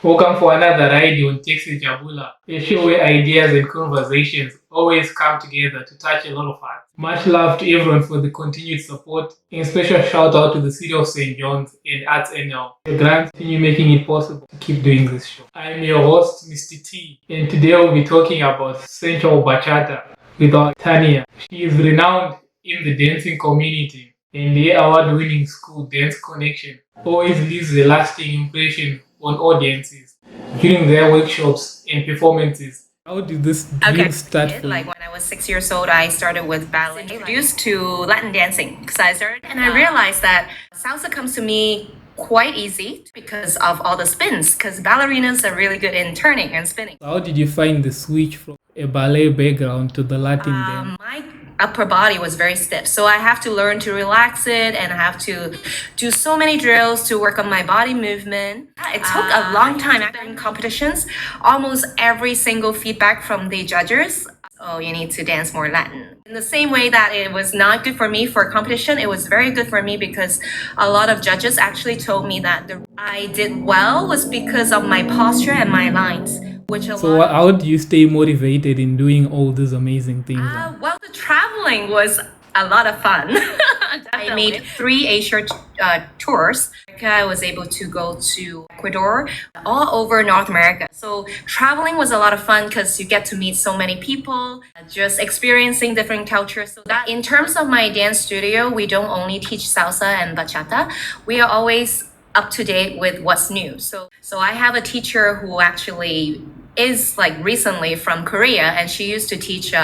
Welcome for another ride on Taxi Jabula, a show where ideas and conversations always come together to touch a lot of hearts. Much love to everyone for the continued support, and special shout out to the City of St. John's and Arts NL. Your grants continue making it possible to keep doing this show. I'm your host, Mr. T, and today we'll be talking about Sensual Bachata with our Tania. She is renowned in the dancing community, and the award-winning school Dance ConneXion always leaves a lasting impression on audiences during their workshops and performances. How did this dream start for Like you? when I was 6 years old, I started with ballet, introduced to Latin dancing because I started, and I realized that salsa comes to me quite easy because of all the spins. Because ballerinas are really good in turning and spinning. How did you find the switch from a ballet background to the Latin dance? My upper body was very stiff, so I have to learn to relax it, and I have to do so many drills to work on my body movement. It took a long time in competitions. Almost every single feedback from the judges, oh, you need to dance more Latin. In the same way that it was not good for me for competition, it was very good for me because a lot of judges actually told me that I did well was because of my posture and my lines. So how do you stay motivated in doing all these amazing things? Well, the traveling was a lot of fun. I made 3 Asia tours. I was able to go to Ecuador, all over North America. So traveling was a lot of fun because you get to meet so many people, just experiencing different cultures. So that in terms of my dance studio, we don't only teach salsa and bachata. We are always up to date with what's new. So I have a teacher who actually is like recently from Korea, and she used to teach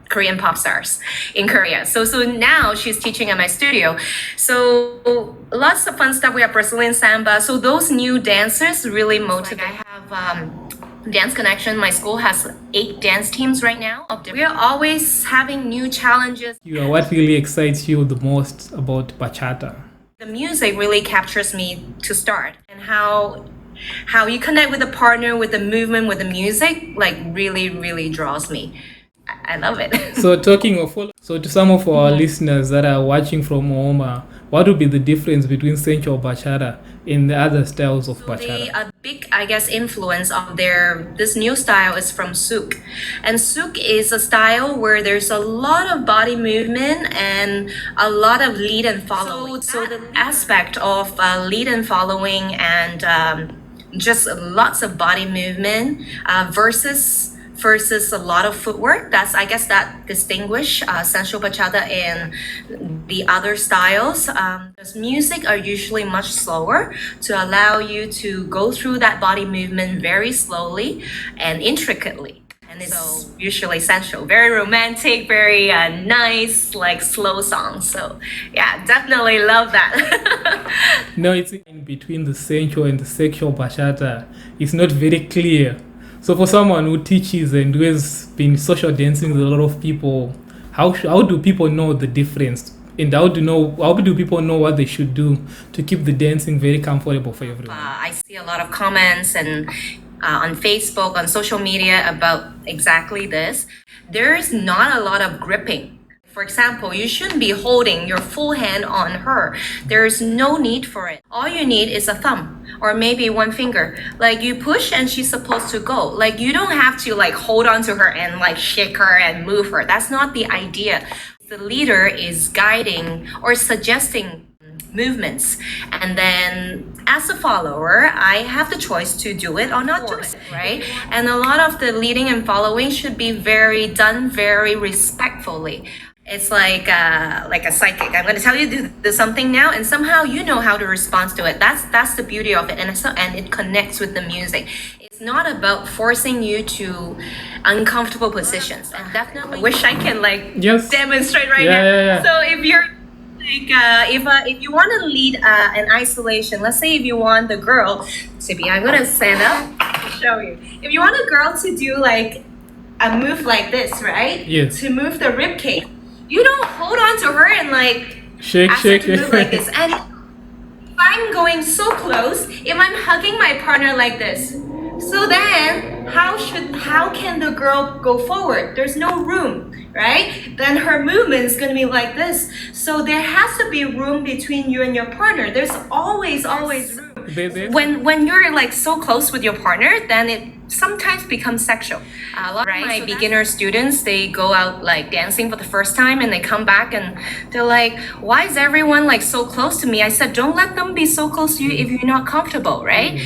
Korean pop stars in Korea. So now she's teaching at my studio. So lots of fun stuff. We have Brazilian samba. So those new dancers really motivate. I have Dance ConneXion. My school has 8 dance teams right now. We are always having new challenges. What really excites you the most about bachata? The music really captures me to start, and how you connect with the partner, with the movement, with the music, like really draws me. I love it. So to some of our listeners that are watching from home, what would be the difference between sensual bachata and the other styles of bachata? A big, I guess, influence of this new style is from souk, and souk is a style where there's a lot of body movement and a lot of lead and following. So the aspect of lead and following and just lots of body movement versus a lot of footwork. That's, I guess, that distinguish sensual bachata and the other styles. Because music are usually much slower to allow you to go through that body movement very slowly and intricately. And it's usually sensual, very romantic, very nice, like slow songs. So yeah, definitely love that. No, it's in between the sensual and the sexual bachata. It's not very clear. So for someone who teaches and who has been social dancing with a lot of people, how do people know the difference? And how do people know what they should do to keep the dancing very comfortable for everyone? I see a lot of comments and on Facebook, on social media about exactly this. There is not a lot of gripping. For example, you shouldn't be holding your full hand on her. There is no need for it. All you need is a thumb or maybe one finger. Like you push and she's supposed to go. Like you don't have to like hold on to her and like shake her and move her. That's not the idea. The leader is guiding or suggesting movements, and then as a follower I have the choice to do it or not do it, right? And a lot of the leading and following should be done very respectfully. It's like a psychic. I'm going to tell you to do something now, and somehow you know how to respond to it. That's the beauty of it, and it connects with the music. It's not about forcing you to uncomfortable positions. And definitely wish I can demonstrate right now. Yeah. So if you're if you want to lead an isolation, let's say if you want the girl to be, I'm gonna stand up to show you. If you want a girl to do like a move like this, right? Yes. To move the rib cage, you don't hold on to her and like shake to move like this. And if I'm going so close, if I'm hugging my partner like this, so then how can the girl go forward? There's no room, right? Then her movement is going to be like this. So there has to be room between you and your partner. There's always room. when you're like so close with your partner, then it sometimes becomes sexual. A lot of my beginner students, they go out like dancing for the first time and they come back and they're like, why is everyone like so close to me? I said, don't let them be so close to you if you're not comfortable, right?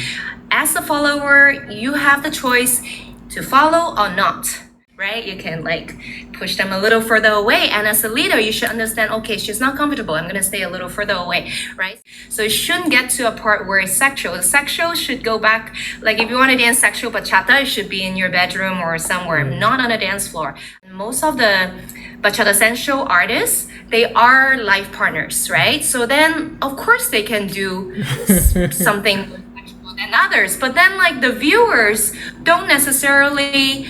As a follower, you have the choice to follow or not, right? You can like push them a little further away. And as a leader, you should understand, okay, she's not comfortable. I'm going to stay a little further away, right? So it shouldn't get to a part where it's sexual. The sexual should go back. Like if you want to dance sexual bachata, it should be in your bedroom or somewhere, not on a dance floor. Most of the bachata sensual artists, they are life partners, right? So then, of course, they can do something than others, but then like the viewers don't necessarily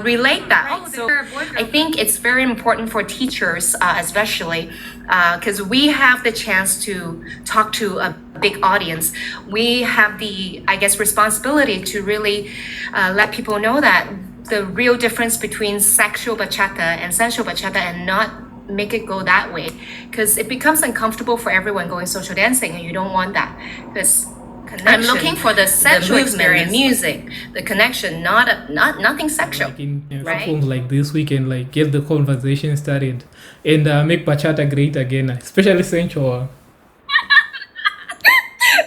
relate that. So I think it's very important for teachers, especially because we have the chance to talk to a big audience. We have the, I guess, responsibility to really let people know that the real difference between sexual bachata and sensual bachata, and not make it go that way, because it becomes uncomfortable for everyone going social dancing, and you don't want that. Because I'm looking for the sensual experience, the music, the connection, not nothing sexual. Like in right? platforms like this, we can like get the conversation started and make bachata great again, especially sensual.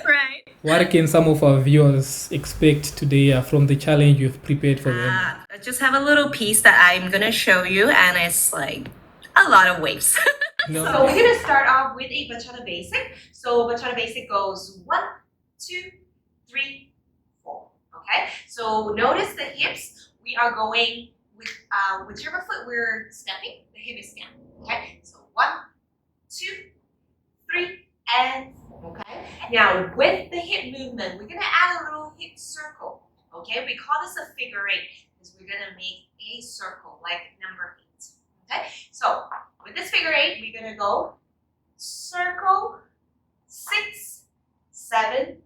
Right. What can some of our viewers expect today from the challenge you've prepared for them? I just have a little piece that I'm gonna show you, and it's like a lot of waves. No. So we're gonna start off with a bachata basic. So bachata basic goes 1, 2, 3, 4. Okay. So notice the hips. We are going with whichever foot we're stepping. The hip is down. Okay. So 1, 2, 3, and 4. Okay. Now with the hip movement, we're gonna add a little hip circle. Okay. We call this a figure 8 because we're gonna make a circle like number 8. Okay. So with this figure 8, we're gonna go circle 6, 7,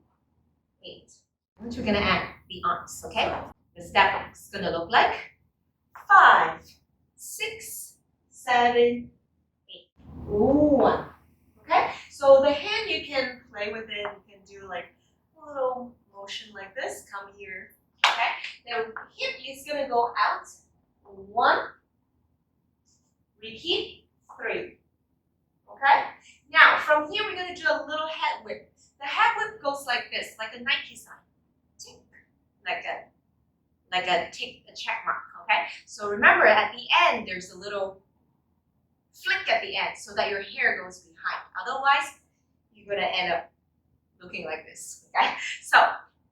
8. And we're gonna add the arms, okay? The step is gonna look like 5, 6, 7, 8. 1. Okay? So the hand, you can play with it. You can do like a little motion like this. Come here. Okay? Now hip is gonna go out. 1. Repeat. 3. Okay? Now from here, we're gonna do a little head whip. The head whip goes like this, like a Nike sign. Tick, like a tick, a check mark, okay? So remember, at the end, there's a little flick at the end so that your hair goes behind. Otherwise, you're gonna end up looking like this, okay? So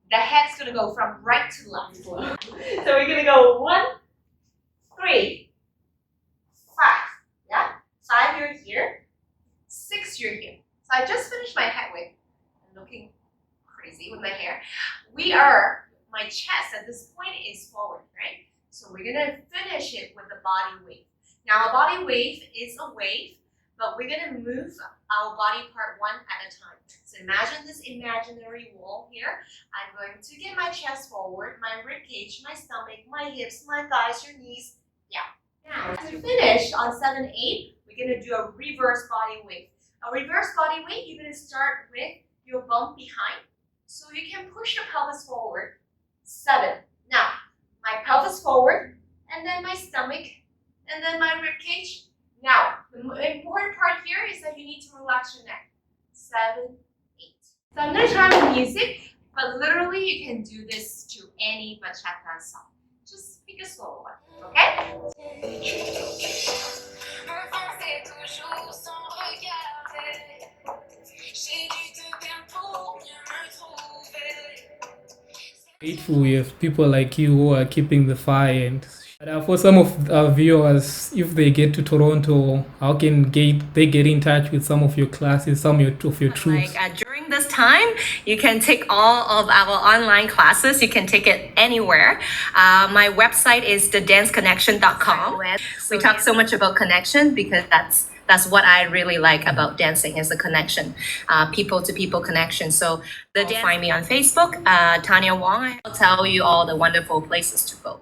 the head's gonna go from right to left. So we're gonna go 1, 3, 5, yeah? 5, you're here. 6, you're here. So I just finished my head whip. Looking crazy with my hair. My chest at this point is forward, right? So we're gonna finish it with the body wave. Now a body wave is a wave, but we're gonna move our body part one at a time. So imagine this imaginary wall here. I'm going to get my chest forward, my rib cage, my stomach, my hips, my thighs, your knees. Yeah. Now as you finish on 7, 8, we're gonna do a reverse body wave. A reverse body wave, you're gonna start with your bump behind, so you can push your pelvis forward. 7. Now, my pelvis forward, and then my stomach, and then my rib cage. Now, the important part here is that you need to relax your neck. 7, 8. So I'm gonna try the music, but literally you can do this to any bachata song. Just pick a slow one, okay? Grateful we have people like you who are keeping the fire. And for some of our viewers, if they get to Toronto, how can they get in touch with some of your classes, some of your troops? Like during this time, you can take all of our online classes. You can take it anywhere. My website is thedanceconnexion.com. We talk so much about connection because that's what I really like about dancing, is the connection, people to people connection. So find me on Facebook, Tania Wong. I'll tell you all the wonderful places to go.